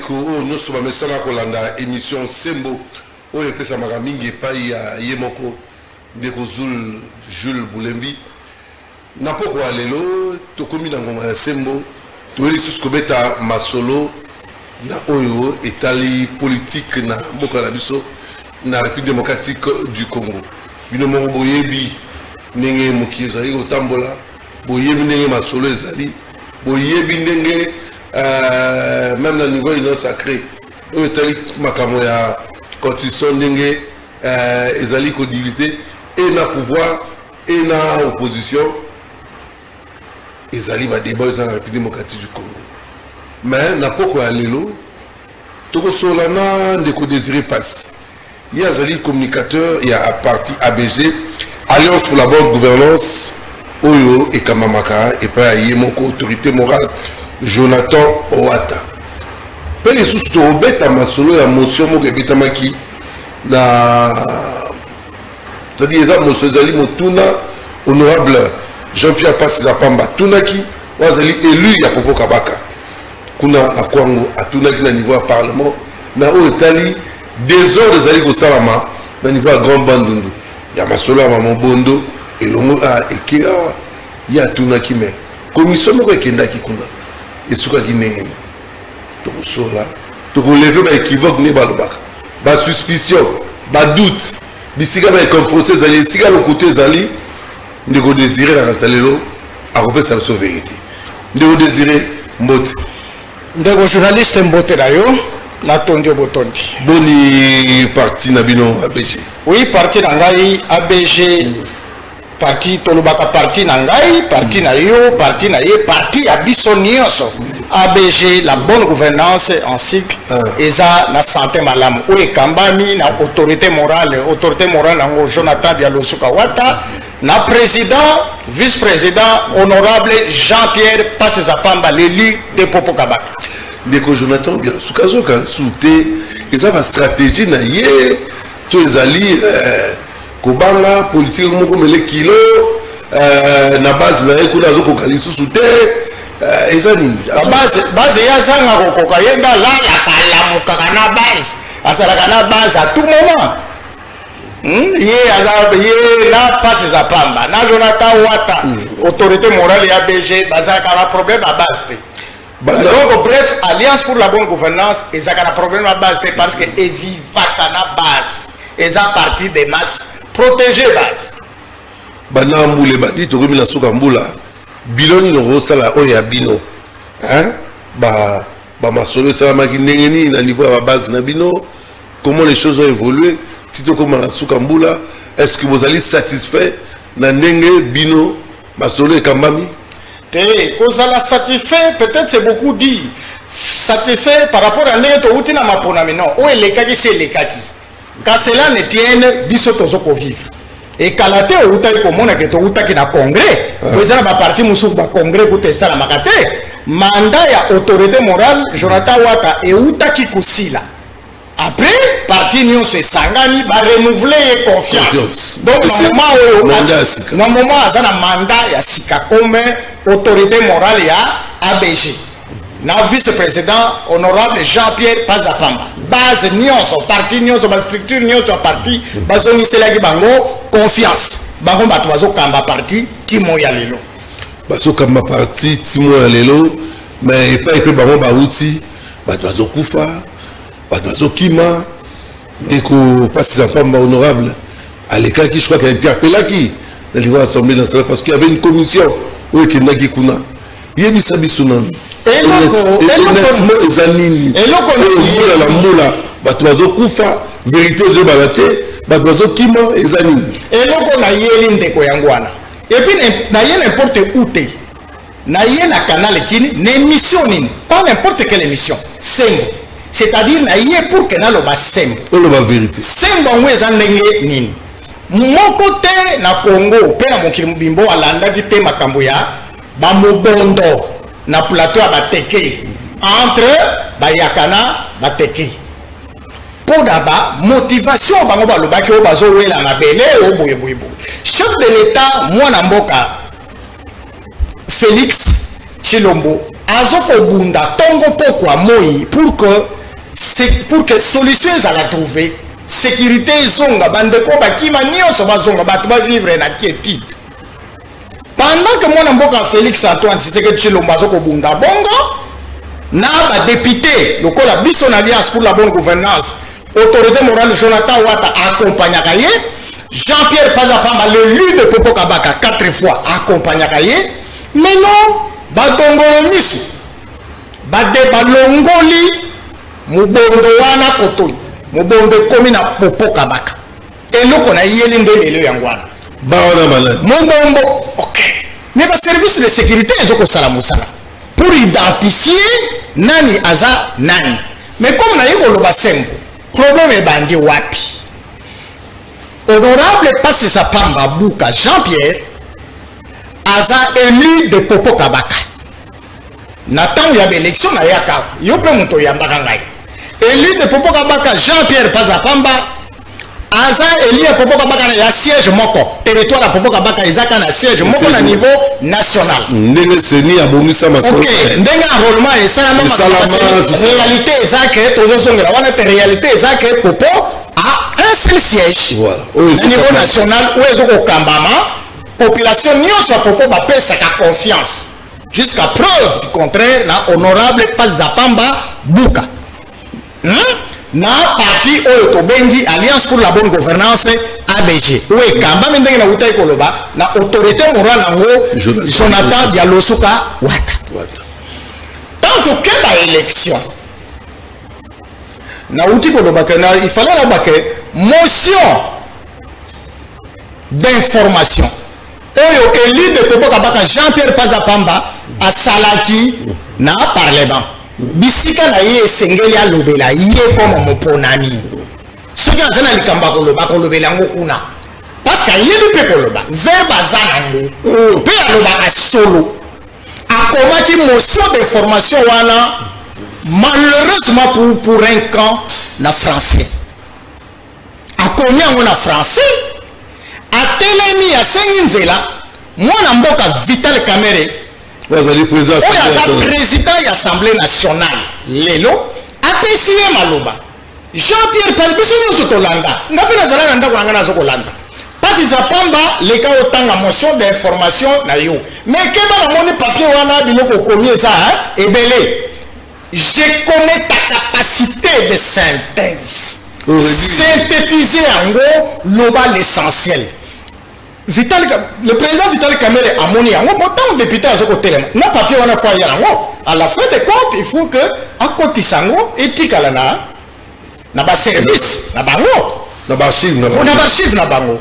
bandeko nous sommes mesala kolanda émission Sembo o epesa magamingi epai ya yemoko ndeko Jules Boulembi na poko alelo tokomi na ngoma ya Sembo toeli suskobeta masolo na oyo etali politique na mboka na biso na République démocratique du Congo bino mo boyebi ndenge moki ezali kotambola boyebi ndenge masolo ezali boyebi ndenge même le niveau est sacré. On est allé makambo ya constitution ndenge ezali ko diviser et na pouvoir et na opposition ezali ba débat dans la République démocratique du Congo. Mais na poko ya lelo toko solana ndeko Désiré Passe. Il y a zali communicateur, il y a parti ABG Alliance pour la bonne gouvernance oyo et kamamaka et pas yemoko autorité morale Jonathan Owata. Pele susto beta masolo ya motion mo gebeta maki na tadi eza motion zali motuna honorable Jean-Pierre Passe Zapamba tunaki wazali élu ya Popo Kabaka kuna na kwango atunaki na niveau ya parlement na o etali désordre zali ko salama na niveau ya grand bandundu ya masolo ya mamobondo elongo ekea ya tunaki me commission mo ekendaki kuna et ce qui n'est pas sola to relever ba équivoque ne balobaka ba suspicion ba doute bisika ba comme procès ali sika le côté zali ndeko Désiré na Natalelo a repère sa vérité ndeko Désiré mbote ndeko journaliste mbote dayo na tondio botondi boni parti na bino ABG oui parti na ngai ABG parti tolubaka parti na ngai parti na yo parti na ye parti ya biso nyonso ABG la bonne gouvernance ainsi eza na santé malamu o ekambami na autorité morale nango Jonathan Bialosuka Wata na président vice-président honorable Jean-Pierre Passe Zapamba l'élu de Popo Kabaka ndeko Jonathan Bialosuka zoka souté eza ba stratégie na ye to ezali kobanga politique moko mele kilo na base na ekuna zo kokali susu te ezani base ya zanga kokoka yenda la kala mukaka na base asalaka na base à tout moment ye na Passe Zapamba na Jonathan Wata autorité morale ya BG bazaka na problème à base te donc bref alliance pour la bonne gouvernance ezaka na problème à base te parce que evivaka na base eza parti des masses protéger base bana mbule badi to komi na soka mbula biloni no rosala oya bino hein ba masolo ça maki ndengeni na niveau ya base na bino comment les choses ont évolué tito comme na soka mbula est-ce que vous allez satisfait na ndenge bino masolo ekambami te kozala satisfait peut-être c'est beaucoup dit satisfait par rapport à ndenge to uti na mapona mais non o elekaki c'est elekaki quand cela ne tienne biso tozoko vivre et kalate outa ko mona ke to outa ki na congrès président ba parti musuku ba congrès ko te sala makate mandat ya autorité morale Jonathan Wata et outa ki kusila après parti nyon se sangani ba renouveler confiance donc na moment azana mandat ya sika comme autorité morale ya ABG na vice-président honorable Jean-Pierre Passe Zapamba base nyonso parti nyonso ba structure nyonso parti bazoni selaki bango confiance bango bato bazokamba parti timo ya lelo bazokamba parti timo ya lelo mais pas que bango bauti bato bazokufa bato bazokima ndeko Passe Zapamba honorable alekaki je crois qu'il a interpellaki na niveau assemblée nationale parce qu'il y avait une commission où ekendaki kuna yebisa biso nanu bato bazokufa vérité ezobala te bato bazokima eza nini eloko na yeli ndeko yangwana et puis na ye n'importe où te na ye na canal kini na émission nini pas n'importe quelle émission Sembo c'est-à-dire na ye pour que naloba Sembo oloba vérité Sembo ngo eza ndenge nini moko te na Congo pe na mokili mbimbo alandaki te makambo ya bamobondo na plateau ya bateke entre bayakana bateke pour d'aba motivation bango balobaki o bazo wela mabele o boye chef de l'état mwana mboka Félix Tshilombo azoko bunda tongo pokwa moi pour que solution ezala trouver sécurité zonga bandeko bakima nyonso bazonga bato bavivre na quiétude pendant que mwana mboka Félix Antoine Tshisekedi Tshilombo azoko bunda bongo na badépité lokola biso na alliance pour la bonne gouvernance autorité morale Jonathan Wata accompagnaka ye Jean-Pierre Pazapamba le lieu de Popo Kabaka 4 fois accompagnaka ye mais non badongolo misu balongoli mubondo wana kotoi mubondo komi na Popo Kabaka eloko na yeli ndo lelo yangwana baona malade mongombo ok mais ba service de sécurité ezoko sala musala pour identifier nani aza nani mais comme na yiko loba sembo problème ebandi wapi honorable Pazapamba Buka Jean-Pierre aza élu de Popo Kabaka na temps ya élection na yaka yo pe moto yambaka ngai élu de Popo Kabaka Jean-Pierre Pazapamba aza élu ya Popo Kabaka na ya siège moko territoire ya Popo Kabaka ezaka na siège moko na niveau national ndenge seni abongisa masolo ok ndenge enrôlement esalama réalité ezake tozosongela wana te réalité ezake Popo a un seul siège au niveau national où ils ont kambama population nyonso Popo bapesaka confiance jusqu'à preuve du contraire na honorable Pazapamba Buka na parti oyo tobengi alliance pour la bonne gouvernance ABG oui kambama ndenge na utai koloba na autorité morale nango Jonathan Dialosuka Wata tant que ba élection na uti koloba que il fallait la baké motion d'information oyo élu de Popo Kabaka Jean-Pierre Pazapamba a salaki na parlement bisika na ye esengeli alobela ye comme moponami soki aza na likamba kolobela yango kuna parce que ayebi mpe koloba verbe aza nango mpe alobaka solo akomaki motion d'information wana malheureusement pour un camp na français akomi yango na français atelemi asengi nzela mwana mboka Vital Kamerhe oyo aza président ya assemblée nationale lelo apesi ye maloba Jean-Pierre Paz biso nyonso tolanda nga mpe nazala na ndako na ngai nazokolanda Pazapamba leka otanga motion d'information na yo mais keba namoni papier wana biloko okomi eza ebele je connais ta capacité de synthèse synthétiser yango loba l'essentiel le président Vital Kamerhe amoni yango pourtant député azoko telema na papier wana fois ya yango à la fin de compte il faut que akotisa yango etikala na ba service na bango na ba archive na bango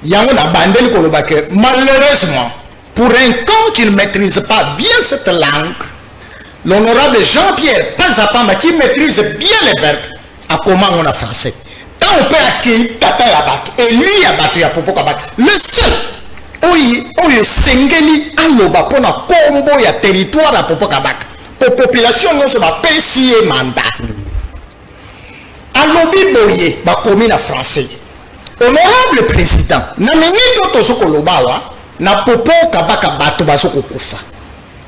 yango na bandeli koloba que malheureusement pour un camp qui ne maîtrise pas bien cette langue l'honorable Jean-Pierre Pazapamba qui maîtrise bien les verbes a comment on a français tant on peut accueillir tata ya bato et lui ya bato ya Popo Kabaka le seul oyo sengeli aloba pona kombo ya territoire ya Popo Kabaka pour population nyonso bapesi ye mandat alobi boye bakomi na français honorable président na minute tozokolobawa na Popo Kabaka bato bazokokufa.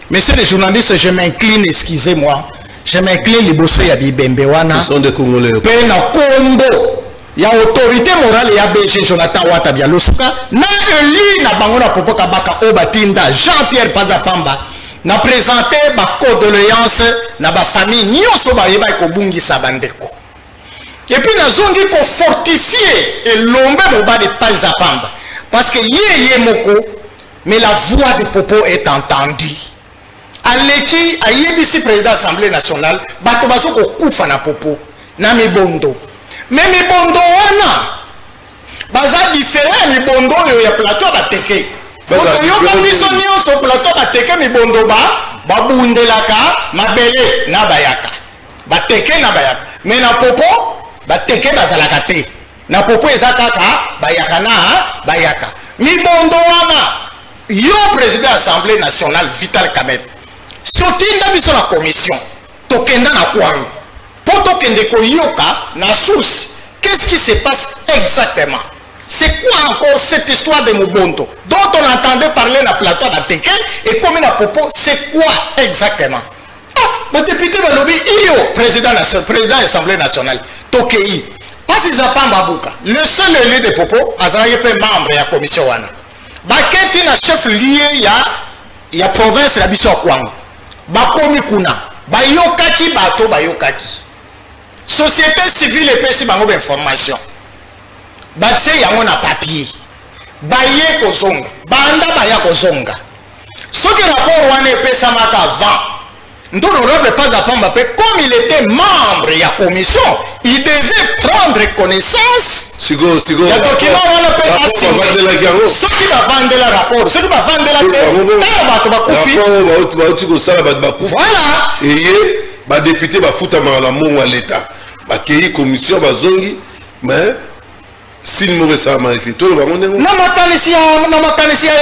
Messieurs les journalistes, je m'incline, excusez-moi, je m'incline liboso ya bibembe wana. Ce sont des Congolais. Pena kombo ya autorité morale ya BG Jonathan Wata Dialosuka na élu na bango na Popo Kabaka Obatinda Jean-Pierre Pazapamba na présenté ba condoléances na ba famille nyonso ba yeba ko bungisa bandeko. Et puis nazongi ko fortifier et lombe mobali Pazapamba parce que yé moko mais la voix de Popo est entendue. Aleki ayebisi président assemblée nationale bato bazoko kufa na Popo na mibondo mais mibondo wana baza différent mibondo yo ya plateau bateke oto yoka biso nyonso plateau bateke mibondo babundelaka mabele na bayaka bateke na bayaka mais na Popo bateke bazalaka te na Popo eza kaka bayaka na bayaka mibondo wana yo président assemblée nationale Vital Kamerhe sotinda biso la commission tokenda na kwangu po tokende koyoka na source qu'est-ce qui se passe exactement C'est quoi encore cette histoire de Mobondo dont on entendait parler dans le plateau d'Ateke et comme à Popo, c'est quoi exactement? Le député de lobby, président de l'Assemblée nationale, Tokei, pas si ça pas Mbabouka, le seul élu de Popo, Azaraye peut membre de la commission Wana. Baketi na chef lié ya province la biso Kwango. Bakomi kuna, bayokaki bato bayokaki. Société civile et pesi bango d'information. Batse yango na papier. Baye kozonga, banda baya kozonga. Ce que rapport Wana pesa maka avant. L'honorable Pazapamba, comme il était membre de la commission, il devait prendre connaissance. Sigo. Il y a document on appelle ceux qui va vendre le rapport, ceux qui va vendre la voilà. Et les députés va foutre à l'État. La commission va zongi, mais s'il mauvais ça m'a écrit tout le monde. Non, ma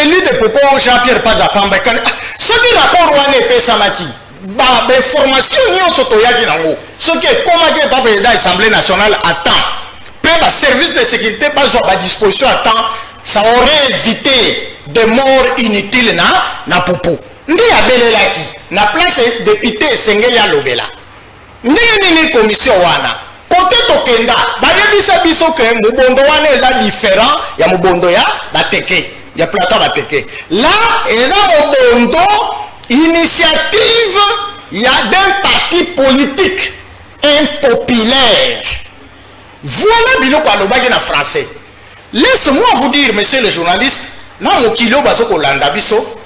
élu de Popo Jean-Pierre Pazapamba. Ce qui rapport on est Samaki. Bah, formation ce qui est comme le président de l'Assemblée nationale attend. Le service de sécurité pas à disposition à temps, ça aurait évité des morts inutiles na Popo. Ndi abele laki na place député Sengeli Lobela. Ni commission wana. Côté Tokenda, ba yebisa biso que Mobondo wana est différent ya Mobondo ya Bateke, ya plateau Bateke. Là, eza Mobondo initiative, il y a d'un parti politique impopulaire. Voilà biloko alobaki na français. Laisse-moi vous dire, monsieur le journaliste, na mokilo baso kolanda biso,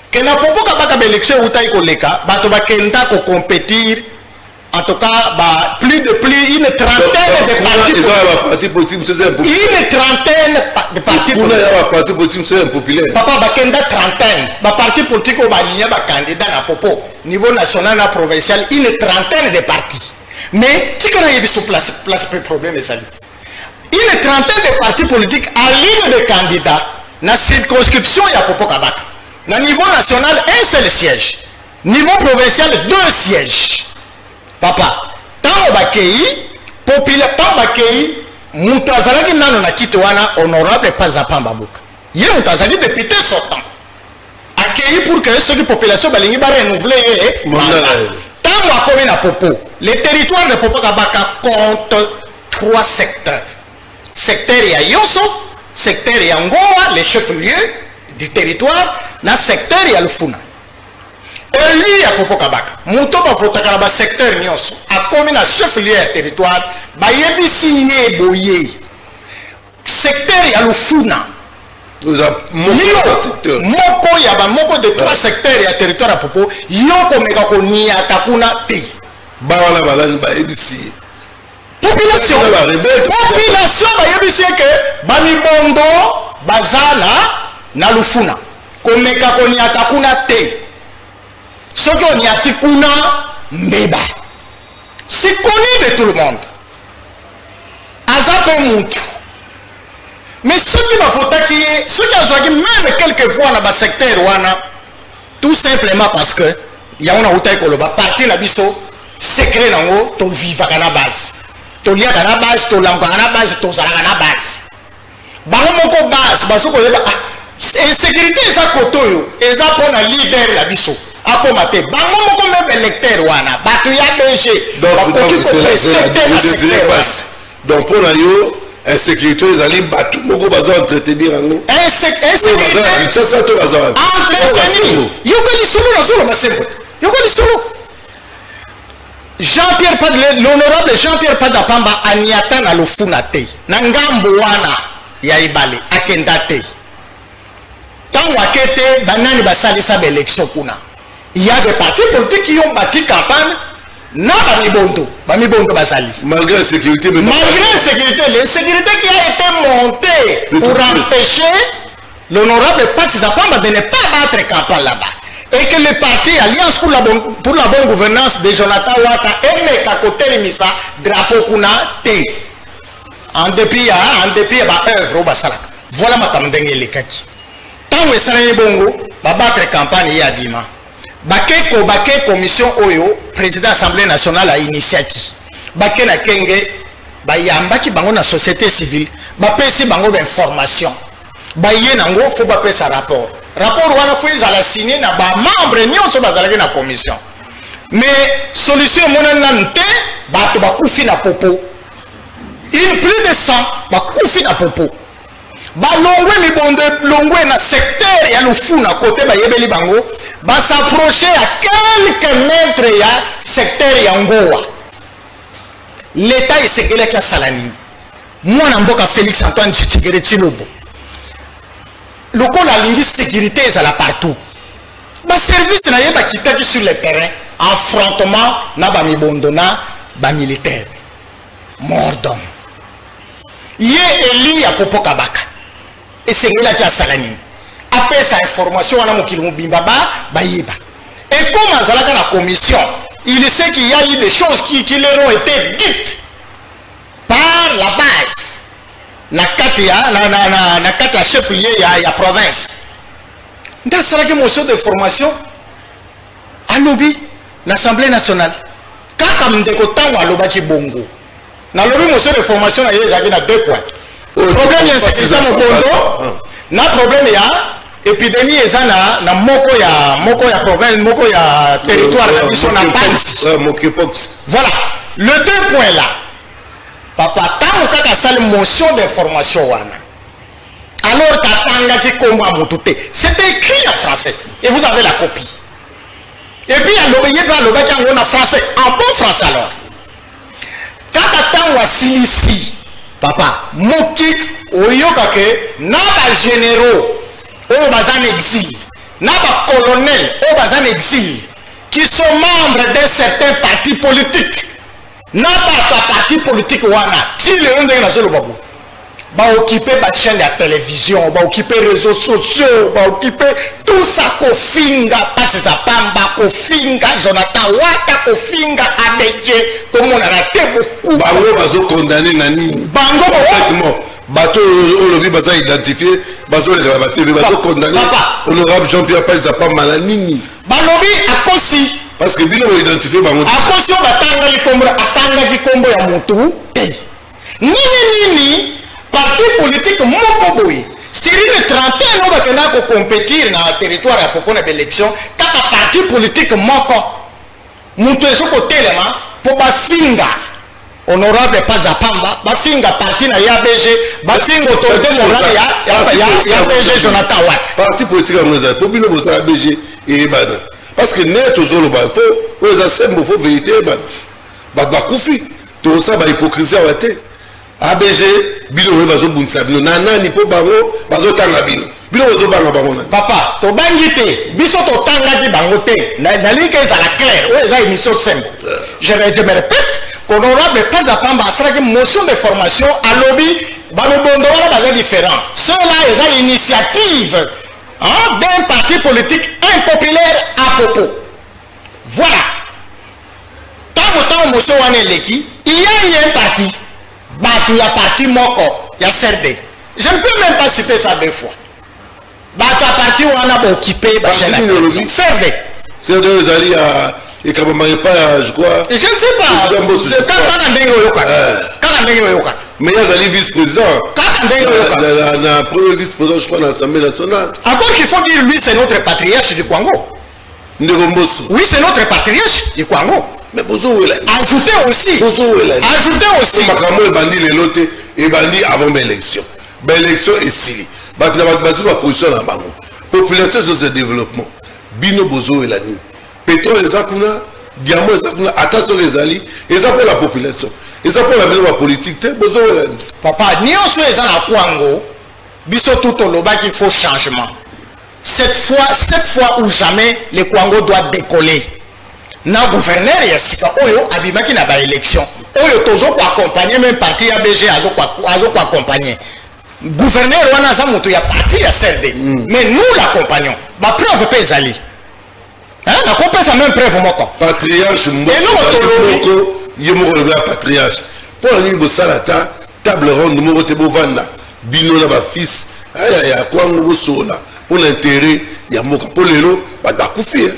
que na popo kabaka l'élection utai koleka, bato bakenda ko compétir, en tout cas, plus une trentaine de partis politiques. Une trentaine de partis politiques. Papa, bakenda trentaine. Les partis politiques ont aligné des candidats à Popo. Niveau national et provincial, une trentaine de partis. Mais, tu connais bien place le problème. Une trentaine de partis politiques alignent des candidats dans la circonscription à Popo Kabaka. Dans le niveau national, un seul siège. Niveau provincial, 2 sièges. Papa, tant bakei populaire tant bakei mutazalaki nano na kiti wana honorable Pazapamba Buka. Yé mutazali député sortant. Accueilli pour que ceux qui population balingi ba renouveler tant wa comme na Popo. Le territoire de Popo Kabaka compte 3 secteurs. Secteur ya Yoso, secteur ya Ngoa, les chefs-lieux du territoire, na secteur ya Lufuna. Élu à Popo Kabaka, Mouto va voter dans le secteur Nyonso, a commis un chef-lieu à territoire, Bayebisi Boye, secteur ya Lufuna. Nous avons Moko yaba moko de 3 secteurs à territoire à Popo, Yoko Megako ni Atakuna Te. Bawala balani Bayebisi. Population Bayebisi que Bamibondo, Bazana, na Lufuna. Komekako ni Atakuna Te. Ce qu'on y a tikuna mbeba. C'est connu de tout le monde. Azape Moutou. Mais ceux qui m'ont voté, ceux qui ont joué même quelques fois dans le secteur, tout simplement parce que il y a une route qui parti na biso secret nango to viva kana base. To lia kana base, to lamba kana base, to zala kana base. Bango moko base, baso ko yeba insécurité eza kotoyo, eza pona leader la biso. Akomate bango moko même électeur wana batu ya DG donc pour yo insécurité les ali batu moko baza entretenir ngo insécurité ça to baza entretenir yokali solo na solo masembo yokali solo Jean-Pierre Padle l'honorable Jean-Pierre Pazapamba aniata na Lufuna te na ngambo wana ya ibale akenda te tango akete banani basalisa ba élection kuna. Il y a des partis politiques qui ont bâti campagne na Bamibondo Basali. Malgré la sécurité, l'insécurité qui a été montée pour empêcher l'honorable Pazapamba de ne pas battre campagne là-bas. Et que le parti Alliance pour la bonne gouvernance de Jonathan Wata et à côté de Missa, drapeau kuna te. En dépit de œuvre au Basalak. Voilà ma tamdenge les kaki. Tant que ça n'est bongo, battre campagne et abima. Baké commission Oyo, président de l'Assemblée nationale a initiative. Baké na kenge, bayamba ki bango na société civile, bapesi bango d'information baye nango faut bapesa rapport wana faut ezala signé na bamembre nyonso bazalaki na commission mais solution emonani nanu te bato bakufi na popo il plus de 100 bakufi na popo balongwe mibondo longwe na secteur ya lufuna kote bayebeli bango s'approcher à quelques mètres ya secteur ya ngowa l'état esekelaki asala nini mwana mboka Félix Antoine Tshisekedi Tshilombo lokola alingi sécurité ezala partout baservice na ye bakitaki sur le terrain affrontement na bamibondo na bamilitaire mort d'homme ye eli ya popo kabaka esengelaki asala nini apesa information wana mokili mobimba bayeba et comme azalaka na commission il sait qu'il y a eu des choses qui leur ont été dites par la base na kati ya chef lié ya province nda asalaki motion d'information alobi l'Assemblée nationale kaka ndeko ntango alobaki bongo nalobi motion d'information na ye ezalaki na 2 points problème ya insécurité mokondo na problème ya épidémie eza na moko ya province moko ya territoire na biso na monkeypox. Voilà le 2 points là papa tango kaka asali motion d'information wana alors tatangaki kombo ya motu te c'était écrit en français et vous avez la copie et puis alobeye mpe alobaki yango na français en bon français alors kaka tango asilisi papa moki oyoka ke na bagénéraux oyo baza na exil na bacolonel oyo baza na exil qui sont membres d'un certain parti politique na bato ya parti politique wana ti lelo ndenge nazoloba bo baokipe bachaîne ya télévision baokipe réseaux sociaux baokipe tout ça kofinga pasi za pamba kofinga Jonathan Wata kofinga abeje tomonana te beaucoup bango bazokondane na nini bango exactement bato olobi baza identifié bazoleka batebe bazokondane honorable Jean-Pierre Paz Zapamba na nini balobi akosi parce que bino identifié bango akosi atangaki kombo ya motu te nini parti politique moko boye sur une trentaine oyo bakendaka kocompétir na territoire ya poko na baélection kaka parti politique moko moto ezokotelema mpo bafinga honorable Pazapamba bafinga parti na YABG bafinga autorité morale ya BG Jonathan Wata parti politique yango ezali mpo bino bozala BG eyebana parce que ne tozoloba fo oyo eza sembo fo vérité eyebana bato bakufi tozosala bahypocrisie awa te ABG bino oyo bazobundisa bino na nani mpo bango bazotanga bino bozobanga bango nani papa tobangi te biso totangaki bango te nalingi ezala clair oyo eza émission simple je me répète qu'honorable Pazapamba asalaki motion de formation alobi balobondo wana baza différent cela eza l'initiative d'un parti politique impopulaire à Popo voilà tango motion wana eleki il y a eu un parti bato ya parti moko ya CRD je ne peux même pas citer ça 2 fois bato ya parti wana baoccupé CRD CRD ezali ya ekabamaka epai je crois je ne sais pas kaka ndenge oyokaka mais azali vice-président kaka ndenge oyokaka na premier vice-président je crois na l'Assemblée nationale encore qu'il faut dire lui c'est notre patriarche du Congo ndeko Mbosso oui c'est notre patriarche du Congo mais bozowela ajoutez aussi makambo ebandi lelo te ebandi avant baélection esili bato na bato bazwi baposition na bango population ezoza développement bino bozowela nini pétrole eza kuna diamant eza kuna ata soki ezali eza mpo la population eza mpo na bino bapolitique te bozowela nini papa nyonso eza na kwango biso tout olobaki faut changement cette fois ou jamais le Congo doit décoller na gouverneur ya sika oyo abimaki na baélection oyo tozo ko accompagner même parti ya BG azo ko accompagner gouverneur wana za moto ya parti ya CRD mais nous l'accompagnons ba preuve pe ezali na kopesa même preuve moko patriarche moko yemoko le patriarche pour la nuit bosala ta table ronde moko te bovanda bino na ba fils ya kwango bosola pour l'intérêt ya mboka pour lelo ba kufi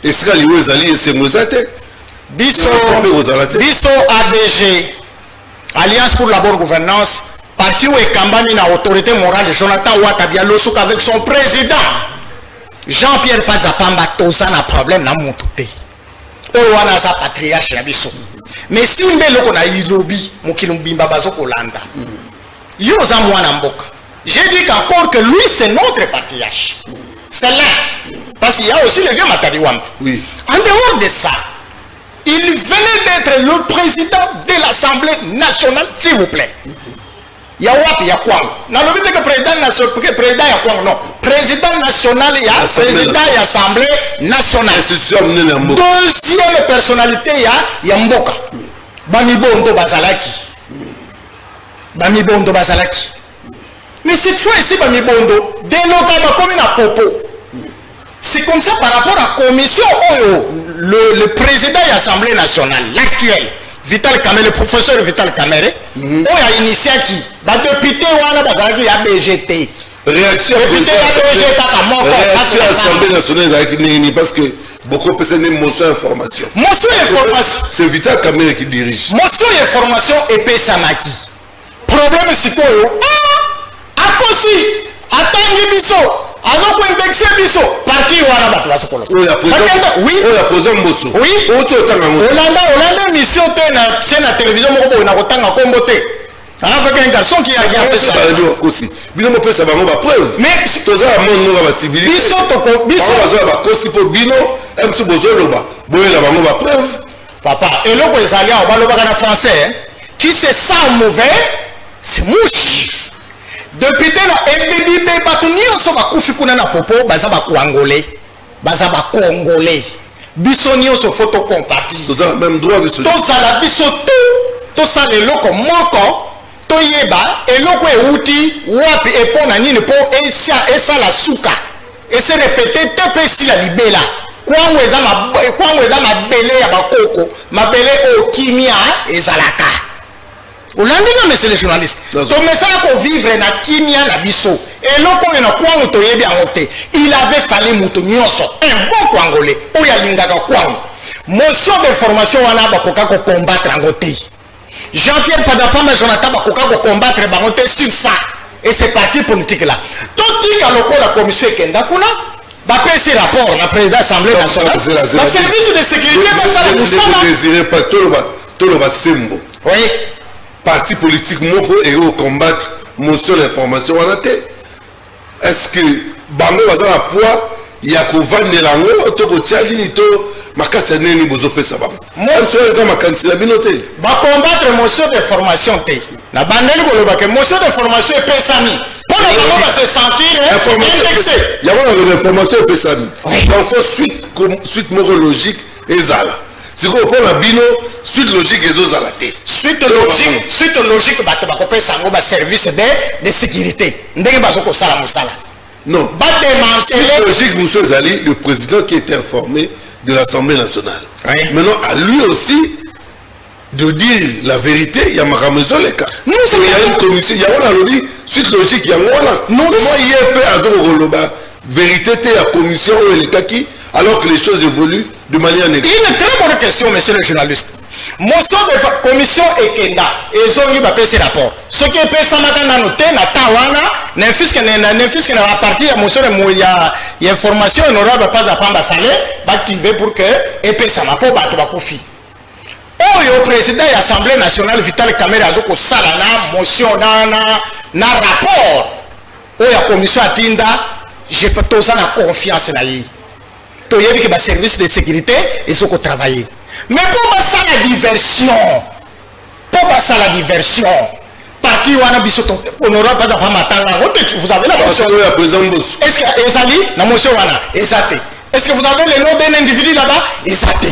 esika liwo ezali esengo eza te biso ABG Alliance pour la bonne gouvernance parti où Ekambani na autorité morale Jonathan Ouattara Losouk avec son président Jean-Pierre Pazapamba toza na problème na montouté owana sa patriarche na biso mais si mbelo ko na ilobi mokilumba bazoko landa yo za mwana mboka j'ai dit encore que lui c'est notre patriarche c'est là parce qu'il y a aussi le vieux Matadi Wamba oui en dehors de ça il venait d'être le président de l'Assemblée nationale s'il vous plaît. Ya wapi ya kwang na lobi que président national président ya kwang non président national ya président ya assemblée nationale deuxième personnalité ya mboka bamibondo bazalaki mais cette fois ici bamibondo déloka ba comme na popo c'est comme ça par rapport à la commission le président de l'Assemblée nationale l'actuel Vital Kamerhe, le professeur Vital Kamerhe, on a initié qui député wana bazalaki ya BGT. Réaction à l'Assemblée nationale parce que beaucoup de personnes ont motion information. Motion information. C'est Vital Kamerhe qui dirige. Motion information et Pessamaki. Problème c'est quoi? Ah, possible. Attends biso. Alors pour indexer biso parti wana bato basokola. Oui. Oya poza mboso. Oui. Oto tanga ngo. Olanda mission te na télévision moko na kotanga kombo te. Avec un garçon qui a fait ça. Aussi. Bino mo pesa bango ba preuve. Mais toza a monde ngo ba civilité. Biso bazo ba kosi po bino emsu bozo loba. Boye la bango ba preuve. Papa, et l'autre ezali a ba loba na français qui se sent mauvais, c'est mouche. Depuis là, MBB Batunio so bakufi kuna na popo baza ba Angolais, baza ba Congolais. Bisonio so photo compati. Tous ont même droit de se. Tous à la biso tout ça les loko moko to yeba et loko e uti wapi e pona nini po e ça la suka et se répéter tepe si la libela. Kwangu eza mabele ya bakoko, mabele o kimia ezalaka. Olandinga monsieur le journaliste to mesala ko vivre na kimia na biso eloko na kwangu to yebi amote il avait fallu muto nyonso un bon congolais oya lingaka kwangu motion d'information wana bakoka ko combattre angote Jean-Pierre Pazapamba Jonathan bakoka ko combattre bangote sur ça et ces partis politiques là to tika lokola commission ekenda kuna bapesi rapport na président assemblée nationale la service de sécurité basala musala désiré pas toloba sembo oui parti politique moko et au combattre motion d'information wana te est-ce que bango baza na poids ya kovandela ngo to kotiali ni to makasa neni bozo pesa bango est-ce que ça makanisi la bino te ba combattre motion d'information te na bandeli koloba ke motion d'information pesami pour na bango ba se sentir indexé ya wana l'information pesami donc faut suite moko logique ezala si ko pona bino suite logique ezozala te suite logique bato bakopesa ngo ba service de sécurité ndenge bazoko sala musala non ba démanteler logique monsieur Zali le président qui était informé de l'Assemblée nationale maintenant à lui aussi de dire la vérité il y a maramezo les cas il y a une commission il y a on a lobby suite logique il y a on moi IEP azokoloba vérité te la commission ou les kaki alors que les choses évoluent de manière négative. Une très bonne question, monsieur le journaliste. Motion de commission Ekenda, ils ont eu ce rapport. Ce qui est fait, ça m'a noté, na tawana, n'importe que la partie de motion de information honorable pas d'apprendre à fallait, activer pour que et ça m'a pas battu à Kofi. Oh, le président de l'Assemblée nationale Vital Kamerhe azoko salana motion na rapport. Oh, la commission Atinda, j'ai pas tout ça la confiance là. Il y a des services de sécurité et ce qu'on travaille. Mais pour ça la diversion, parti wana biso honorable pas d'apprendre matanga, vous avez la motion. Est-ce que ezali la motion wana ezate? Est-ce que vous avez le nom d'un individu là-bas? Ezate.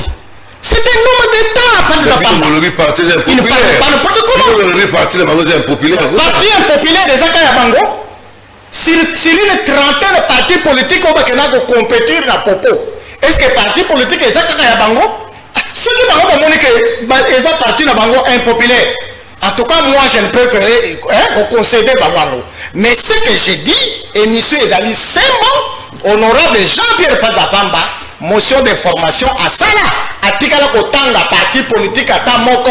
C'est un nombre d'État par exemple. Parti impopulaire des Akayabango. Sur une trentaine de partis politiques qui vont compétir dans Popo, est-ce que les partis politiques sont Bango? Ceux qui ont des partis impopulaires. En tout cas, moi, je ne peux que concéder Bango. Mais ce que j'ai dit, et M. Ezali Sembo, honorable Jean-Pierre Pazapamba, motion de formation à Sala, à Tikala Kotanga, parti politique à Tamoko,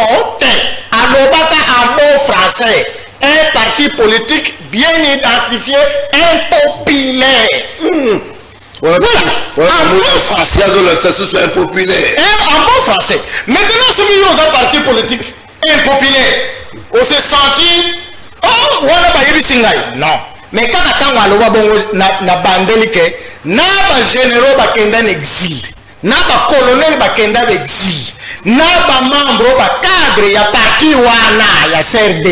à Lobaka en bon français. un parti politique bien identifié, impopulaire. Voilà. En bon français. Impopulaire. En bon français. Maintenant, si nous avons un parti politique impopulaire, on s'est senti, oh, voilà, non. Mais quand on a na bandeli que na ba généraux ba kenda en exil, na ba colonel ba kenda en exil, na ba membre ba cadre ya parti wana ya CRD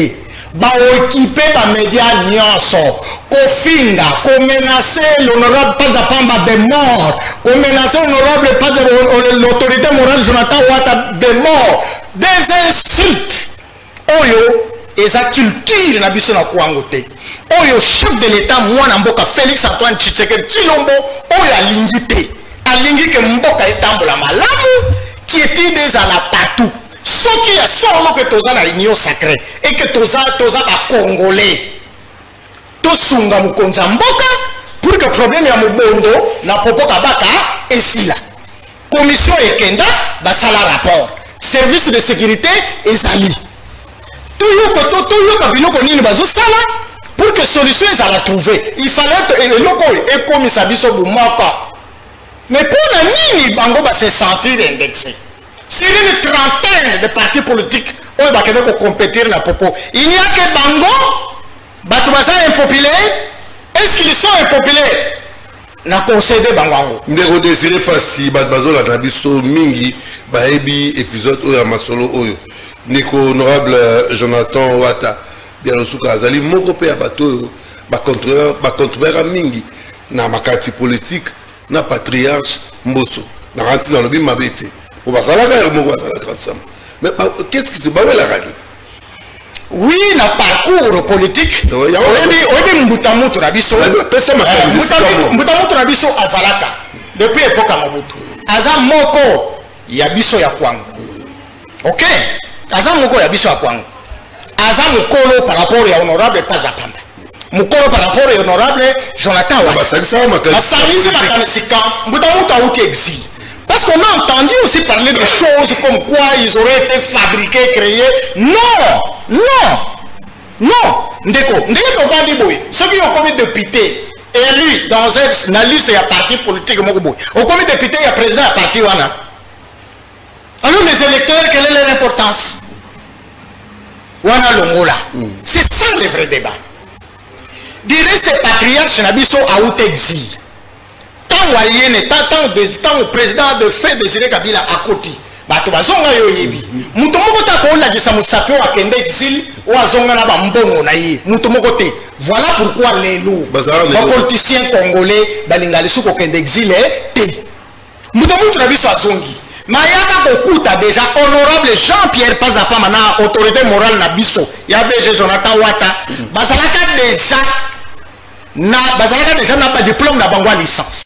ba occupé ba média nyonso ko finga ko menacer l'honorable Pazapamba de mort, ko menacer l'honorable l'autorité morale Jonathan Ouatta de mort, des insultes oyo eza culture na biso na kwango te. Oyo chef de l'état mwana mboka Félix Antoine Tshisekedi Tshilombo oyo alingi te, alingi ke mboka etambola malamu qui était des à la partout. Ce qui est solo que toza na union sacrée et que toza ba congolais to sunga mukonza mboka pour que problème ya mobondo na popo kabaka esila. Commission ekenda basala rapport, service de sécurité ezali toujours biloko nini bazosala pour que solution ezala trouver. Il fallait eloko ekomisa biso bumaka. Mais pour la nini bango ba se sentir indexé. C'est une trentaine de partis politiques où ils vont compétir na popo. Il n'y a que bango batubasa impopulaire. Est-ce qu'ils sont impopulaires? Na concédé bango. Ndeko désiré pasi bazo la biso mingi baebi épisode oyo masolo oyo. Neko honorable Jonathan Ouatta bien osuka azali moko pe abato ba contrôleur mingi na makati politique na patriarche Mbosso na ranti na lobi mabete pour basalaka moko basalaka ensemble. Mais qu'est-ce qui se passe la radio? Oui, na parcours politique oyebi mbutamutu na biso mbutamutu na biso azalaka depuis époque ya Mobutu aza moko ya biso ya kwango. OK, aza moko ya biso ya kwango, aza mukolo par rapport ya honorable Pazapamba, mukolo par rapport ya honorable Jonathan Ouatta. Basalisi makanisika mbutamutu auti exil. Parce qu'on a entendu aussi parler de choses comme quoi ils auraient été fabriqués, créés. Non. Ndeko vandi boy. Ceux qui ont commis député élu dans une liste de partis politiques, au commis député, il y a président de parti wana. Alors les électeurs, quelle est leur importance? Wana Longola. C'est ça le vrai débat. Du reste, patriarche Nabiso a out exil. Tant au président de fait Désiré Kabila à côté. Bato bazonga yo yebi. Muto moko ta ko la gisa musapo akende exil o azonga na bambongo na ye. Muto moko te. Voilà pourquoi les loups. Les politiciens congolais balingali suko kende exil te. Muto muto na biso azongi. Mayaka kokuta déjà honorable Jean-Pierre Pazapamba na autorité morale na biso. Ya BG Jonathan Ouatta. Bazalaka déjà na pas diplôme na bangwa licence.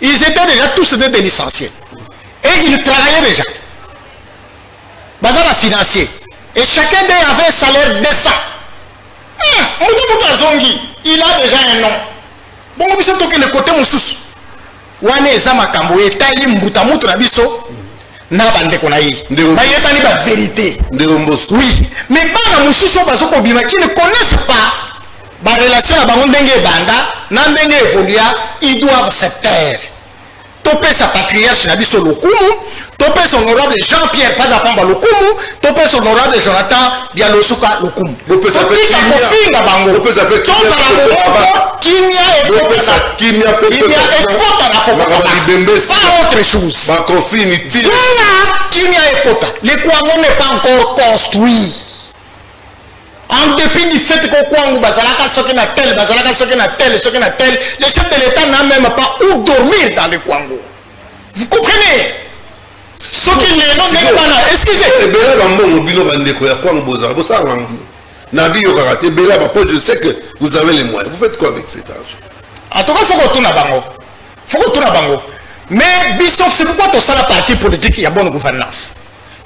Ils étaient déjà tous des licenciés. Et ils travaillaient déjà. Bazara financier. Et chacun d'eux avait un salaire décent. Il a déjà un nom. Bon, on peut toquer le côté moussous. Wane Zama Kambo et Tali Mbutamutu Nabiso. Na bande konaï. Bayetani la vérité. Oui. Mais pas la moussous qui ne connaissent pas. La relation à Bangondengue Banda, Nandenge évolua, ils doivent se taire. Topé sa patriarche Nabiso Lokumu, topé son honorable Jean-Pierre Pazapamba Lokumu, topé son honorable Jonathan Bialosuka Lokumu. Topé sa Kofinga Bango. Topé sa Kimia et Kota na pas autre chose. Voilà, Kimia et Kota. Les Kouangos n'est pas encore construit. En dépit du fait que Kouangou Bazalaka Sokena tel, Bazalaka Sokena tel, le chef de l'État n'a même pas où dormir dans le Kouangou. Vous comprenez? Ce qui n'est pas excusez. Je sais que vous avez les moyens. Vous faites quoi avec cet argent? En tout cas, il faut qu'on tourne à Bango. Mais Bissoff, c'est pourquoi tu as la partie politique, il y a bonne gouvernance.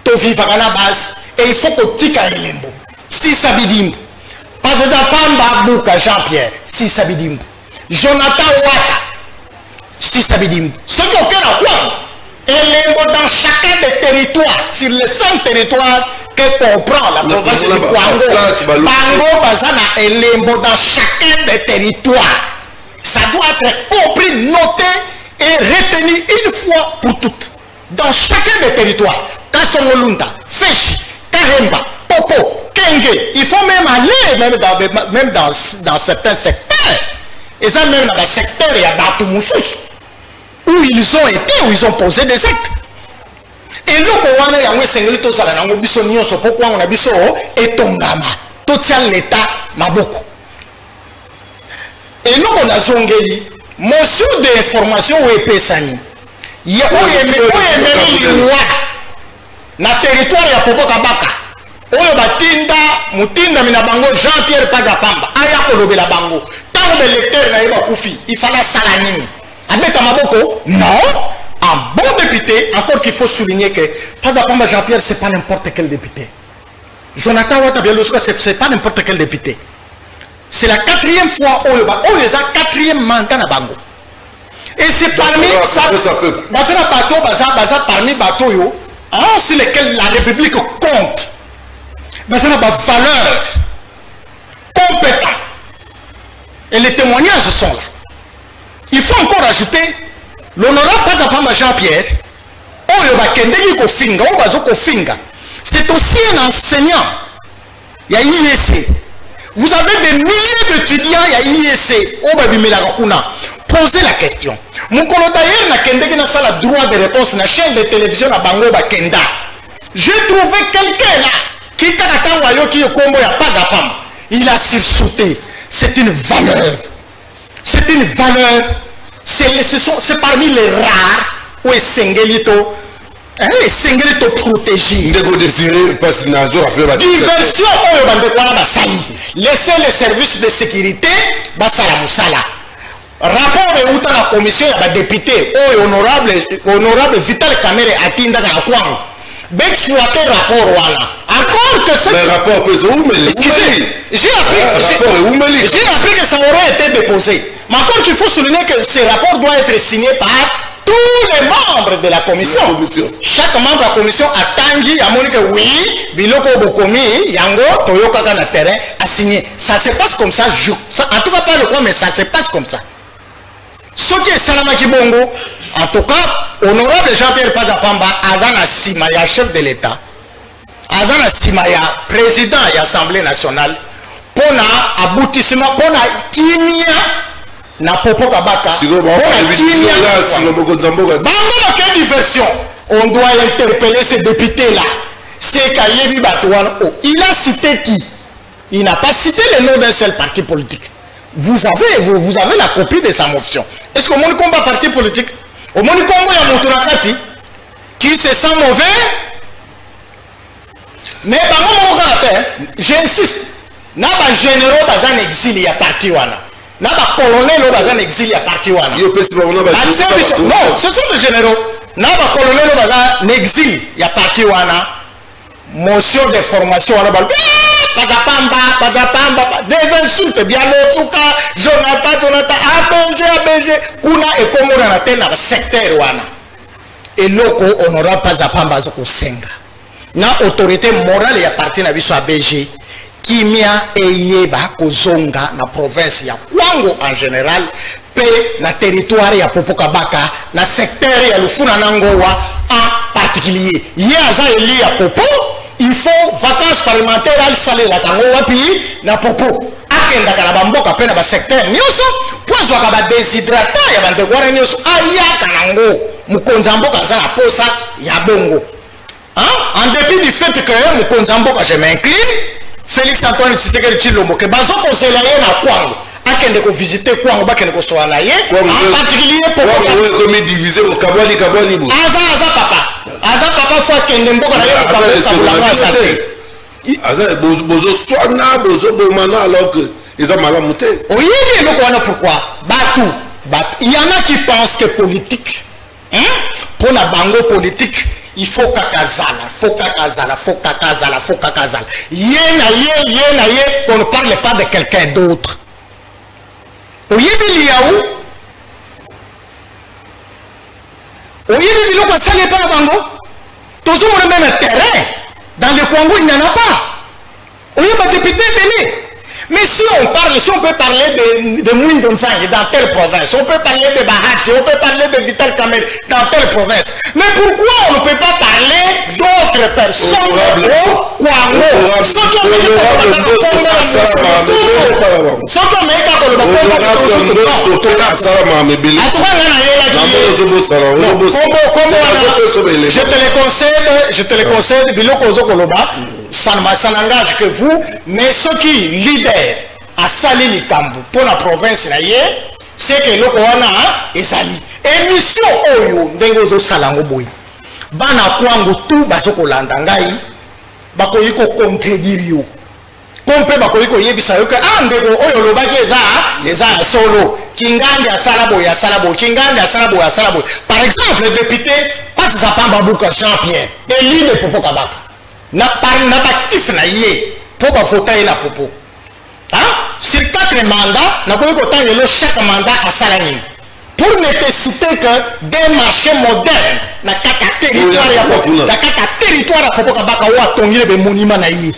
Tu vis à la base et il faut que tu aies les mots. Si Sabidimbu, Pazapamba Bouka Jean-Pierre, si Sabidimbu, Jonathan Ouatta, si Sabidimbu. Ce qui est à quoi? Et dans chacun des territoires, sur les 5 territoires que comprend la province du Kwango, Bango Bazana et Lembo dans chacun des territoires. Ça doit être compris, noté et retenu une fois pour toutes. Dans chacun des territoires, Kassongolunda, Feshi, Kahemba, Popo, Kenge, il faut même aller même dans certains secteurs. Et ça même dans le secteur, il y a Batoumoussous, où ils ont été, où ils ont posé des actes. Et nous, quand on a eu tout ça, on a dit pourquoi on a dit ça, et Tongama, tout ça, l'État m'a beaucoup. Et nous, on a zongé, motion d'information ou épessani. Il y a une loi dans le territoire de Popo Kabaka. Oyo batinda mutinda minabango Jean-Pierre Pagapamba aya kolobela bango tant de lecteur na yeba kufi il fallait salanini abeta maboko non un bon député encore qu'il faut souligner que Pagapamba Jean-Pierre c'est pas n'importe quel député Jonathan Watabialoska c'est pas n'importe quel député c'est la 4e fois oyo est à 4e mandat na bango et c'est parmi ça parmi bateau yo sur lesquels la République compte. Mais ça n'a pas valeur compétent. Et les témoignages sont là. Il faut encore ajouter l'honorable Pazapamba Jean-Pierre, c'est aussi un enseignant. Il y a IEC. Vous avez des milliers d'étudiants, il y a IEC. Posez la question. Mon collègue d'ailleurs n'a pas le droit de réponse dans la chaîne de télévision à Bango Bakenda. J'ai trouvé quelqu'un là. Il a sursauté. C'est une valeur. C'est une valeur. C'est parmi les rares où est Sengelito. Les Sengelito protégés. Diversion. Laissez les services de sécurité. Rapport de la commission, il y a des députés. Honorable Vital Kamere Atinda Gakwang. D'exploiter le rapport encore que ce rapport j'ai appris que ça aurait été déposé mais encore qu'il faut souligner que ce rapport doit être signé par tous les membres de la commission. Chaque membre de la commission a tangi a montré que oui biloko bokomi yango toyoka na terrain a signé. Ça se passe comme ça, en tout cas pas le quoi mais ça se passe comme ça. Ce qui est Salamaki Bongo, en tout cas, honorable Jean-Pierre Pagapamba, Azana Simaya, chef de l'État, Azana Simaya, président de l'Assemblée nationale, pour l'aboutissement, pour la kimia, na Popo Kabaka, pour la kimia, dans quelle diversion, on doit interpeller ces députés-là. C'est Kayebi Batouan. Il a cité qui? Il n'a pas cité le nom d'un seul parti politique. Vous avez la copie de sa motion. Est-ce que mon combat parti politique, au mon combat il y a Motorakati qui se sent mauvais, mais par mon j'insiste, n'a pas généraux dans un exil il y a parti wana, n'a pas colonel dans un exil il y a parti wana. Non, ce sont des généraux. N'a pas colonel dans un exil il y a parti wana. Motion de formation wana bal. Pagapamba, des insultes, bien l'autre, Jonathan, ABG, Kuna et Komo dans la terre dans le secteur wana. Et loko honorable Pagapamba zoko senga. Na autorité morale ya parti na biso ABG, kimia eyeba kozonga na province ya Kwango en général, pe na territoire ya Popo Kabaka, na secteur ya Lufuna Nangowa en particulier. Yaza eli ya Popo. Il faut vacances parlementaires al salé la kango wapi na Popo akenda kana bamboka pe na ba secteur nyoso pozo akaba déshydrata ya bande gwara nyoso aya kanango mukonza mboka za posa ya bongo en dépit du fait que mukonza mboka je m'incline Félix Antoine Tshisekedi Tshilombo que bazo conseiller na Kwango akende ko visiter Kwango bakende ko soana ye en particulier Popo comme divisé au kabali bu aza papa soit kende mboka na yo kabulanga sate aza bozo soana bozo bomana alors que ils ont mal monté. Oui, mais pourquoi il y en a qui pensent que politique pour la bango politique il faut kakazala on ne parle pas de quelqu'un d'autre. Oui, il y a où oui, il y a pas la bango. Toujours le même terrain Dans le Congo, il n'y en a pas. On est pas député Bénin. Mais si on peut parler de Mwindonsang dans telle province, on peut parler de Bahati, on peut parler de Vital Kamel dans telle province. Mais pourquoi on ne peut pas parler d'autres personnes au Congo? Je te le concède, Biloko Zokoloba. Ça n'engage que vous, mais ceux qui leader à Sali Likambu pour la province, c'est que l'Okoana est Sali. Émission Oyo, Dengozo Salango Boy. Bana Kwangu tout Basoko Landangai, Bakoyiko contredire you. Kompe Bakoyiko Yebisa Yoke, Andego Oyo Lobaki Eza Solo, Kingandi à Salabo, ya Salabo, Kingandi à Salabo, ya Salabo. Par exemple, le député Pat Zapamba Bouka Jean-Pierre, et l'île de Popo Kabaka. N'a pas tifnaïe pour voter la popo. Sur 4 mandats, n'a pas eu chaque mandat à Salani. Pour nécessiter que des marchés modernes, na kata territoire à Popo Kabaka ou à Tongi de monument naïe.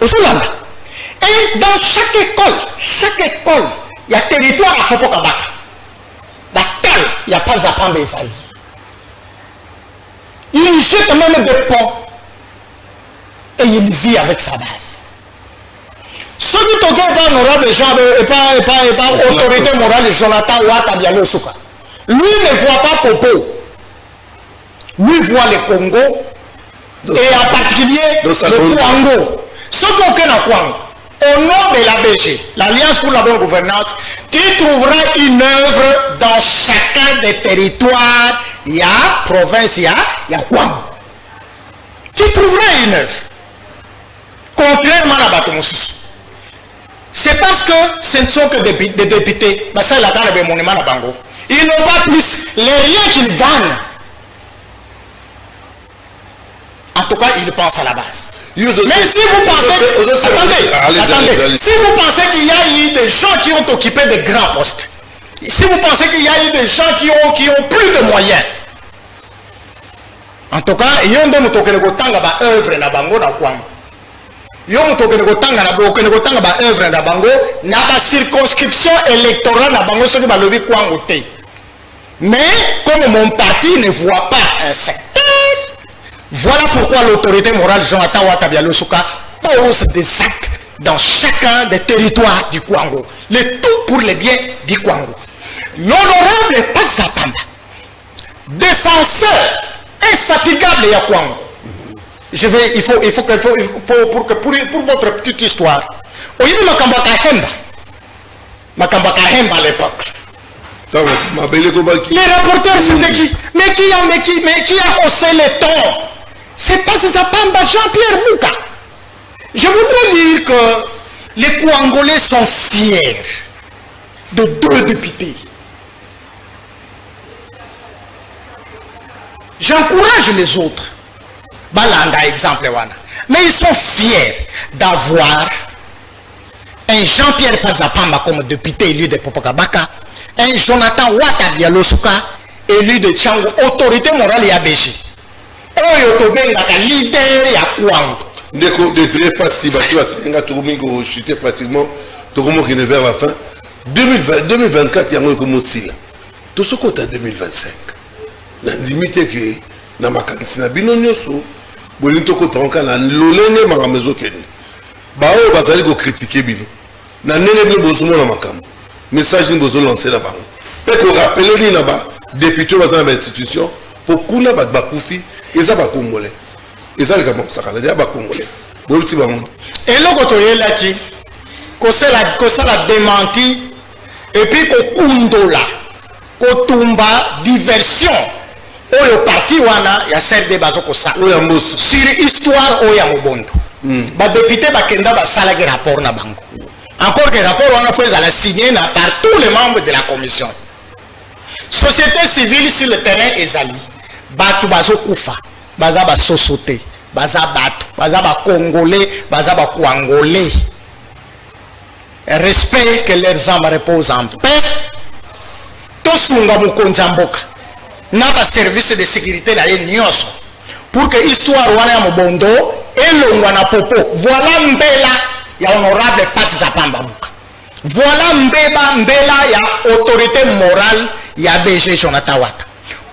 Et dans chaque école, il y a territoire à Popo Kabaka. Laquelle il n'y a pas à prendre les alliés. Il jette même des ponts et il vit avec sa base. Ceux qui toquent pas honorable gens et pas autorité morale, Jonathan Ouattara Bialo Souka. Lui ne voit pas Popo. Lui voit le Congo et en particulier le Kwango. Ceux qui ont un Kwango, au nom de l'ABG, l'Alliance pour la bonne gouvernance, tu trouveras une œuvre dans chacun des territoires. Il y a province, il y a Kwango. Tu trouveras une œuvre. Contrairement à Batomoussous. C'est parce que ce ne sont que des députés. Ils n'ont pas plus les riens qu'ils gagnent. En tout cas, ils pensent à la base. Mais si vous pensez... Attendez. Si vous pensez qu'il y a eu des gens qui ont occupé de grands postes, si vous pensez qu'il y a eu des gens qui ont plus de moyens, en tout cas, il y a une œuvre na bango na Kwango. Il y a une œuvre na bango na circonscription électorale na bango ce qui va lever Kwango te. Mais comme mon parti ne voit pas un secteur, voilà pourquoi l'autorité morale Jonathan Ouattara Bialo Souka pose des actes dans chacun des territoires du Kwango. Le tout pour le bien du Kwango. L'honorable Pazapamba, défenseur infatigable ya Kwango. Il faut pour votre petite histoire. Makambaka Hemba à l'époque. Les rapporteurs c'était qui? Mais qui a haussé les tons? C'est pas Zapamba, Jean-Pierre Bouka. Je voudrais dire que les Kwangolais sont fiers de 2 députés. J'encourage les autres. Balanda, exemple, mais ils sont fiers d'avoir un Jean-Pierre Pazapamba comme député élu de Popo Kabaka, un Jonathan Ouattara Bialo Souka élu de Tchango, autorité morale et ABG. Leader et à Kwango. Ndeko désiré pas si Bassi Togomingo chuté pratiquement Togomo qui est vers la fin. 2024, il y a un comme aussi là. Tout ce côté à 2025. La limite que na makanisi na bino nyoso bolinto ko tonka na lolenge mamamezo kene. Bao bazali ko critiquer bino. Na nene bino bozumo na makambo. Message ni bozo lancer la bango. Peut ko rappeler ni na ba député bazana ba institution pour kuna ba bakufi eza ba congolais. Eza le gabon sakala dia ba congolais. Bolti ba monde. Et loko toyela ki ko sala démenti et puis ko kundola ko tumba diversion. Le parti wana ya CRD bazoko sa sur histoire oya mobondo ba député bakenda ba sala ke rapport na bango encore que rapport wana faut la signer par tous les membres de la commission. Société civile sur le terrain ezali batu bazokufa baza ba sosote baza batu baza ba congolais baza ba kwangolais. Respect que leurs âmes reposent en paix. Tosunga mukonza mboka na ba service de sécurité na ye nyonso pour que l'histoire wana ya mobondo elongwa na popo. Voilà mbela ya honorable Pasi Zapamba Buka. Voilà mbela ya autorité morale ya BG Jonathan Wata.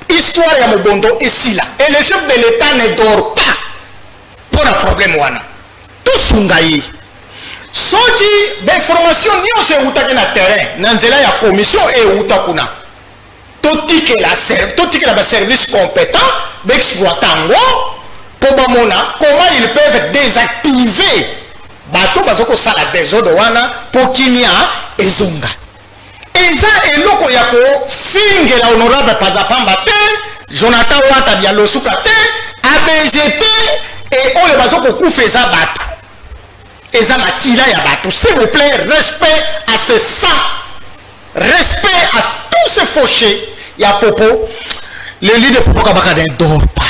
Histoire ya mobondo ici là. Et le chef de l'État ne dort pas pour un problème wana. Tout sungayi. Soki d'information nyonso eutaki na terrain na nzela ya commission eutakuna. Totike la service compétent d'exploitango pour bamona comment ils peuvent désactiver bato bazoko sala désordre wana pour kimia ezonga. Eza eloko ya ko fingela honorable Pazapamba te, Jonathan Wata bialosuka te, ABGT et oyo bazoko kufeza bato. Eza makila ya bato. S'il vous plaît, respect à ce sang. Respect à tous ces fauchés. Il y a Popo. Le lit de Popo Kabaka ne dort pas.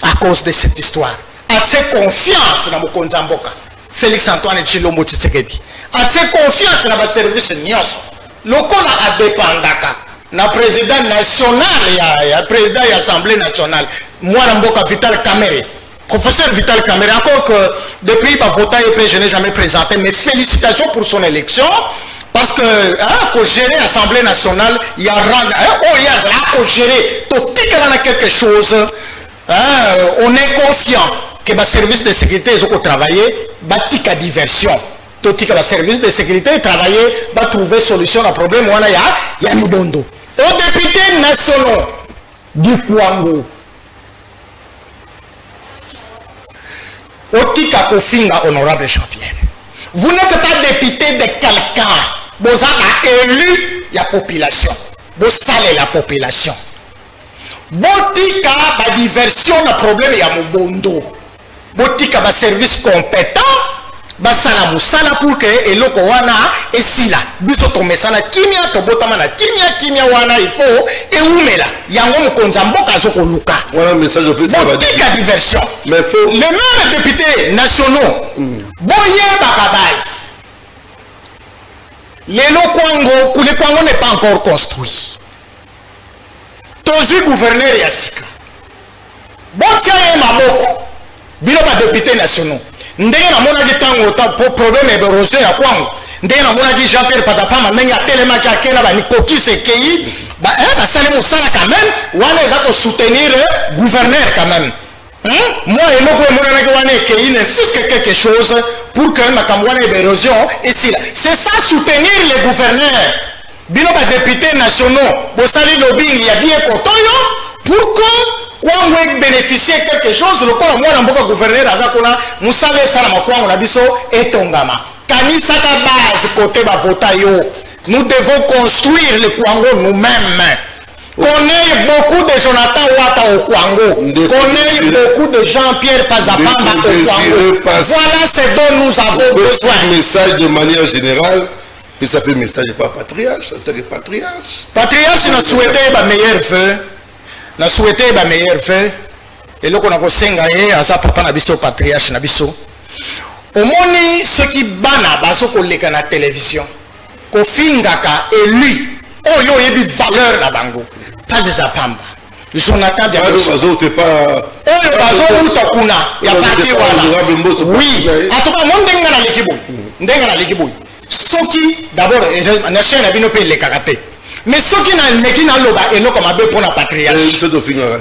À cause de cette histoire. A-t-il confiance dans Mokonza Mboka? Félix Antoine Tshilombo Tshisekedi. A-t-il confiance dans le service Nyos? Lokola a dépendaka. Na président national, ya président de l'Assemblée nationale. Moi, Mboka Vital Kamere. Professeur Vital Kamere, encore que depuis ma vote, je n'ai jamais présenté, mais félicitations pour son élection. Parce que pour gérer l'Assemblée nationale, il y a gérer quelque chose. On est confiant que le service de sécurité va travailler, va tika diversion. Tout le service de sécurité travailler, va trouver solution à problème. Il y a Mubondo. Aux députés nationaux du Kwango. Otika Kofinga, honorable Jean-Pierre. Vous n'êtes pas député de quelqu'un. Vous avez élu la population. Vous salez la population. Botika ba diversion na problème ya Mubondo. Botika ba service compétent. Basala musala pour que eloko wana esila. Biso to mesana kimia to botama na kimia wana il faut eumela. Yango Mokonza Mboka zoko luka. Voilà message au président. Botika diversion. Mais faut les mêmes députés nationaux. Boye bakabaz. Le Kwango n'est pas encore construit. Tozu gouverneur Yassika. Botia ye maboko. Bilo ba députés nationaux. Ndenge na mona gitango ta problème d'érosion ya Kwango. Ndenge na mona gi Jean-Pierre Padapama ndenge atelema ki akena ba nikoki sekei ba sale mosala quand même wana eza ko soutenir gouverneur quand même. Moi eloko mona ki wana ekei ne fisque quelque chose pour que makambo wana d'érosion ici là. C'est ça soutenir les gouverneurs. Bino ba députés nationaux bosali lobbying ya bien kotoyo pour que Kwango bénéficier quelque chose le ko mwana mboka gouverneur azakona musale sala makwango na biso etongama kanisa ka base côté ba vota yo. Nous devons construire le Kwango nous-mêmes. Qu'on ait beaucoup de Jonathan Wata au Kwango. Qu'on ait beaucoup de Jean-Pierre Pazapamba au Kwango. Voilà ce dont nous avons besoin. Un message de manière générale. Et ça peut message pas patriarche, en tant que patriarche. Patriarche n'a souhaité ma meilleure feu. N'a souhaité ma meilleure feu. Et là qu'on a senga à sa papa nabiso patriarche nabiso. Au moni ce qui bana baso koleka na télévision. Ko fingaka élu. Oh yo yebi valeur na bango. Pas de Zapamba. Jonathan bien. Oh bazo utokuna ya parti wala. Oui. Atoka mon denga na lekibo. Denga na lekibo. Soki d'abord na chaîne bino pe le karaté. Mais soki na meki na loba elo comme abe pour la patriarche.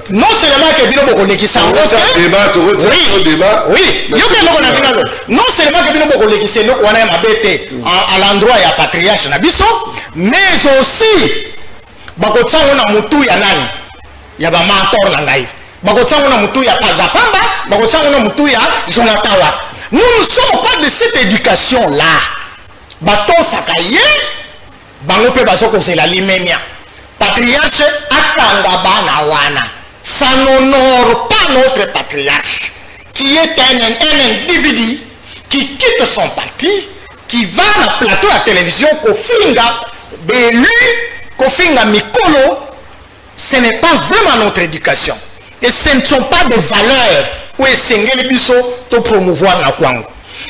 Non seulement que bino boko lekisa débat. Oui, yo ke loko na bino. Non seulement que bino boko lekisa lo wana mabete à l'endroit ya patriarche na biso, mais aussi bakotsango na mutu ya nani? Ya ba mentor na ngai. Bakotsango na mutu ya Pazapamba, bakotsango na mutu ya Jonathan Wata. Nous ne sommes pas de cette éducation là. Baton sakaye bango pe bazoko c'est la limemia patriarche akanga bana wana ça n'honore pas notre patriarche qui est un individu qui quitte son parti qui va na plateau à télévision kofinga belu kofinga mikolo. Ce n'est pas vraiment notre éducation et ce ne sont pas des valeurs où esengeli biso to promouvoir na Kwango.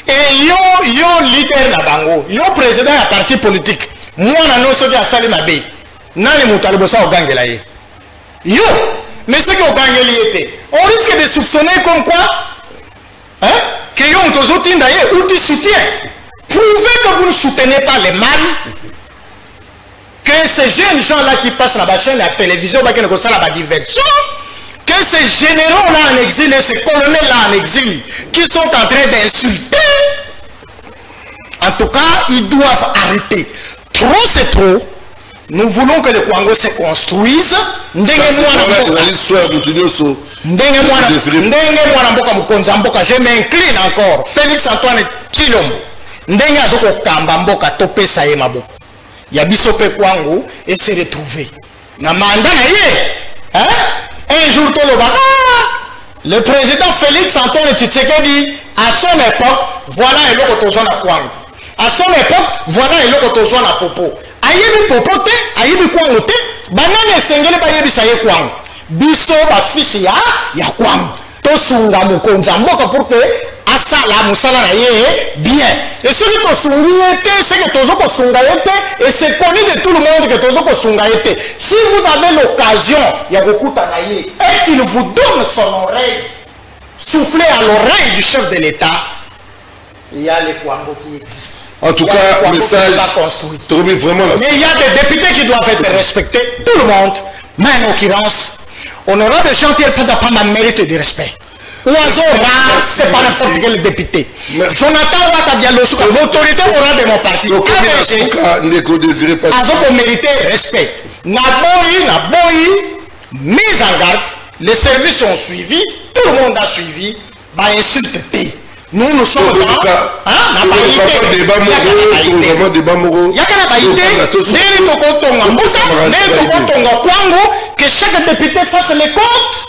Et yo leader na bango, yo président ya parti politique, moi na no soki asali mabe. Nani mutu alibosa ogangela ye. Yo Mais ce qui a gagné, on risque de soupçonner comme quoi, hein, que yon tozotin d'ailleurs, ou tu soutiens. Prouvez que vous ne soutenez pas les mal, que ces jeunes gens-là qui passent dans la chaîne, la télévision, qui ne connaissent pas la diversion, que ces généraux-là en exil et ces colonels-là en exil, qui sont en train d'insulter, en tout cas, ils doivent arrêter. Trop, c'est trop. Nous voulons que le Congo se construise. Je m'incline encore. Félix Antoine Tshilombo. Ndenge azoko kamba mboka topesa ye maboko. Ya biso pe Kwango et se retrouver. Na mandat na ye. Hein? Un jour le président Félix Antoine Tshisekedi, à son époque, voilà eloko tozwa na Kwango. À son époque, voilà eloko tozwa na Popo. Ayebi Popo te, ayebi Kwango te, banane sengele ba yebi sa ye Kwango. Biso ba fils ya Kwango. To sunga mukonza mboka pour que asala musala na ye bien. Et celui qui sunga yete, c'est que tozo ko sunga yete et c'est connu de tout le monde que tozo ko sunga yete. Si vous avez l'occasion ya kokuta na ye et qu'il vous donne son oreille, soufflez à l'oreille du chef de l'État, il y a les Kwango qui existent. En tout cas, message vraiment là. Mais il y a des députés qui doivent être respectés, tout le monde. Mais en l'occurrence, honorable Jean-Pierre Pazapamba mérite du respect. Oiseau rare, c'est pas n'importe quel député. Jonathan Watabialosuka, l'autorité morale de mon parti. Azo mérite respect. Naboyi, mise en garde, les services ont suivi, tout le monde a suivi, bah insulte. Nous sommes dans la que chaque député fasse les comptes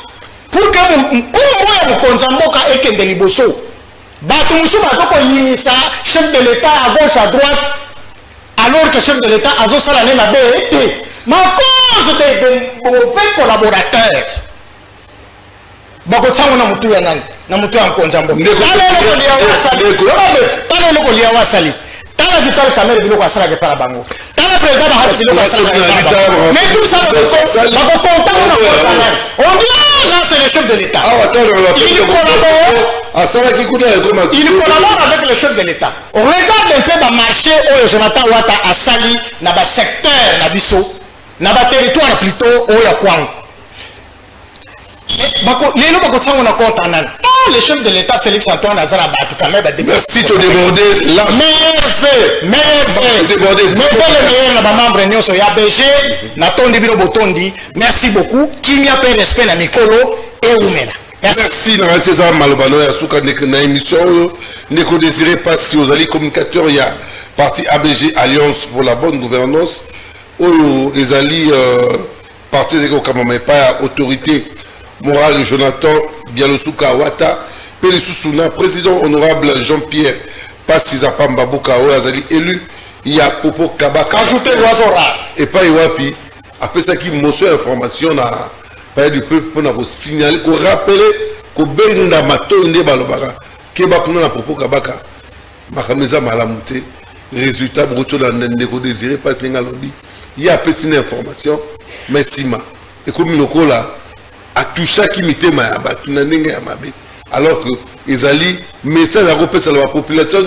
pour que chef de l'État à gauche à droite alors que chef de l'État a mais à cause de mauvais collaborateurs. Na mutu ya mkonza mboka tala loko liya wasali tala vital kamere biloko asala ke para bango tala président ba hasi biloko asala mais tout ça ba konta on dit là c'est le chef de l'État il collabore avec le chef de l'État. Regarde un peu ba marché oyo Jonathan Wata asali na ba secteur na biso na ba territoire plutôt oyo Kwango. Le chef de l'État Félix Antoine Azara Batou quand même merci de déborder là merci beaucoup qui a fait respect na mikolo et oumena merci na César Malobano ya suka na émission Neko Désiré Passi aux alliés communicateurs il y a parti ABG Alliance pour la bonne gouvernance oyo ezali parti de Kamama pas autorité morale Jonathan Bialosuka Wata, Pélissoussouna, président honorable Jean-Pierre Pastizapamba Bukao, Azali élu, il y a Popo Kabaka. Ajoutez l'oiseau rare. Et pas Iwapi, après ça qui motion information à parler du peuple pour nous signaler, pour rappeler que Benda Mato Nde Balobara, Kebakuna na Popo Kabaka, Makameza Malamute, résultat brutal dans Neko Désiré Passe Nengalobi, il y a petite information, mais Sima, et comme le coup là, à tout ça qui m'était alors que les alliés message à repasser la population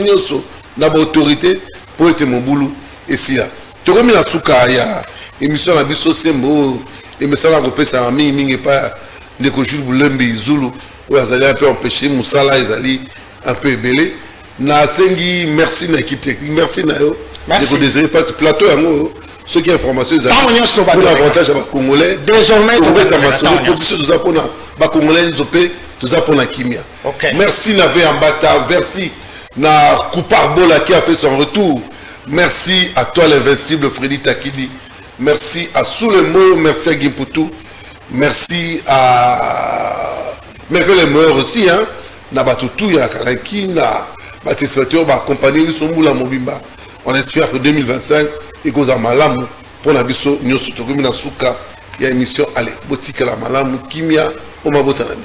dans l'autorité pour être mon boulot et si là tu remets la souka ya émission la biso sembo et message à repasser à mi et pas de que Jules Boulembe Zulu ou les alliés un peu empêcher Moussala les alliés un peu ébélé na sengi merci na équipe technique merci na yo de désirer pas plateau yango ceux qui ont information pour l'avantage à Congolais désormais merci Navé Ambata merci na Kouparbola qui a fait son retour merci à toi l'invincible Freddy Takidi merci à Soulemo merci à Gimputu merci à Merveille Meur aussi hein na Batutu ya Kalaki na Batispateur ba accompagner son moula Mobimba on espère que 2025 et que malamu pour la biso nyoso tokomi na suka ya émission allez botika la malamu kimia o mabota na